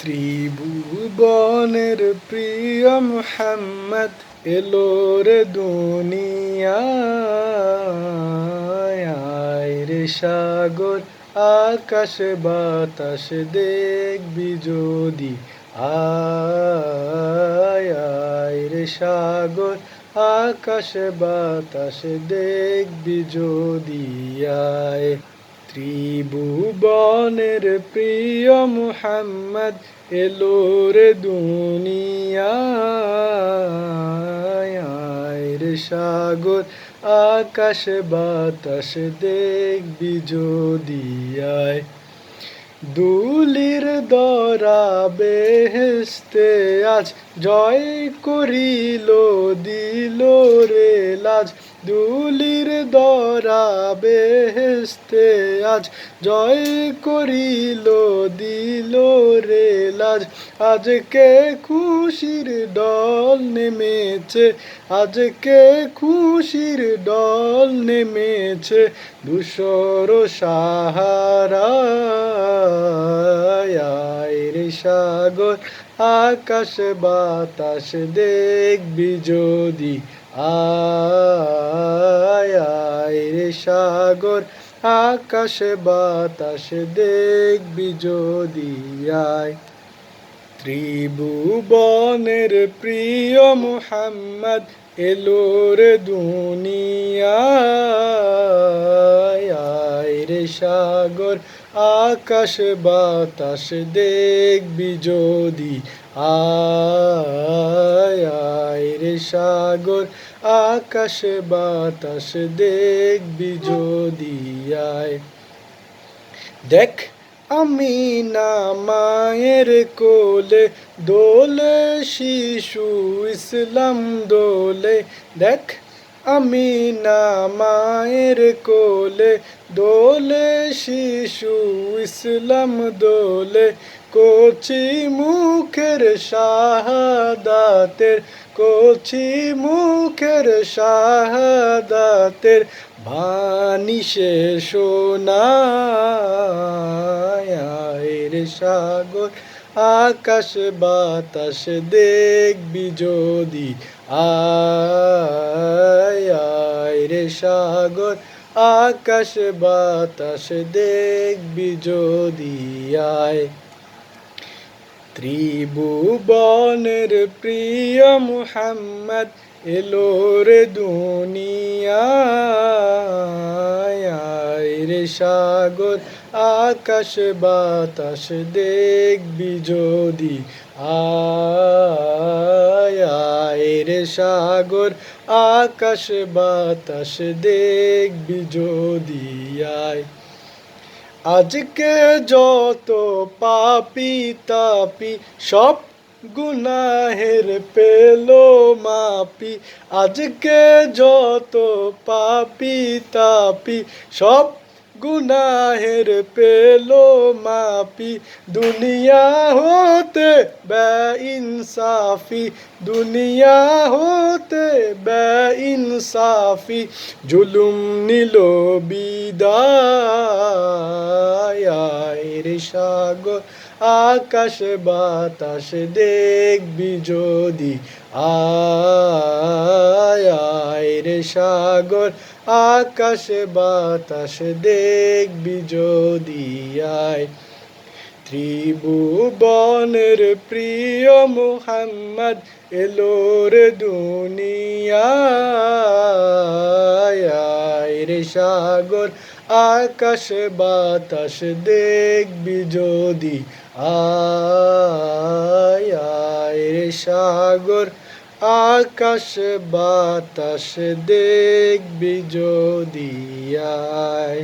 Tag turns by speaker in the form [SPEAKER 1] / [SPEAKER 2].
[SPEAKER 1] ত্রিভুবনের প্রিয় মুহাম্মদ এলো রে দুনিয়ায়। আয় রে সাগর আকাশ বাতাস দেখবি যদি, আয় আয় রে সাগর আকাশ বাতাস দেখবি যদি, আয়। ত্রিভুবনের প্রিয় মুহাম্মদ এলো রে দুনিয়ায়। আয় রে সাগর আকাশ বাতাস দেখবি যদি, আয়। দুলির দরা বেহেশতে আজ জয় করিল দিল রে লাজ। দুলির দরা বেহেশতে আজ জয় করিল দিল রে লাজ। আজকে খুশির ডল নেমেছে, আজকে খুশির ডল নেমেছে ধূসর সাহারায়। আয় রে সাগর আকাশ বাতাস দেখবি যদি, আয় আয় রে সাগর আকাশ বাতাস দেখবি যদি, আয়। ত্রিভুবনের প্রিয় মুহাম্মদ এলো রে দুনিয়ায়। আয় রে সাগর আকাশ বাতাস দেখবি যদি, আয় আয় রে সাগর আকাশ বাতাস দেখবি যদি, আয়। দেখ আমিনা মায়ের কোলে দোলে শিশু ইসলাম দোলে। দেখ আমিনা মায়ের কোলে দোলে শিশু ইসলাম দোলে। কচি মুখের শাহাদাতের, কচি মুখের শাহাদাতের বাণী সে শোনায়। আয় রে সাগর আকাশ বাতাস দেখবি যদি, আয় আয় রে সাগর আকাশ বাতাস দেখবি যদি, আয়। ত্রিভুবনের প্রিয় মুহাম্মদ এলো রে দুনিয়ায়। আয় রে সাগর আকাশ বাতাস দেখবি যদি, আয় আয় রে সাগর আকাশ বাতাস দেখবি যদি, আয়। আজকে যত পাপী তাপি সব গুনাহের পেলো মাপি। আজকে যত পাপী তাপি সব গুনাহের পেলো মাপি। দুনিয়া হতে বেইনসাফি, দুনিয়া হতে বেইনসাফি জুলুম নিল বিদায়। আয় রে সাগর আকাশ বাতাস দেখবি যদি, আয় আয় রে সাগর আকাশ বাতাস দেখবি যদি, আয়। ত্রিভুবনের প্রিয় মুহাম্মদ এলো রে দুনিয়ায়। আয় রে সাগর আকাশ বাতাস দেখবি যদি, আয় আয় রে সাগর আকাশ বাতাস দেখবি যদি, আয়।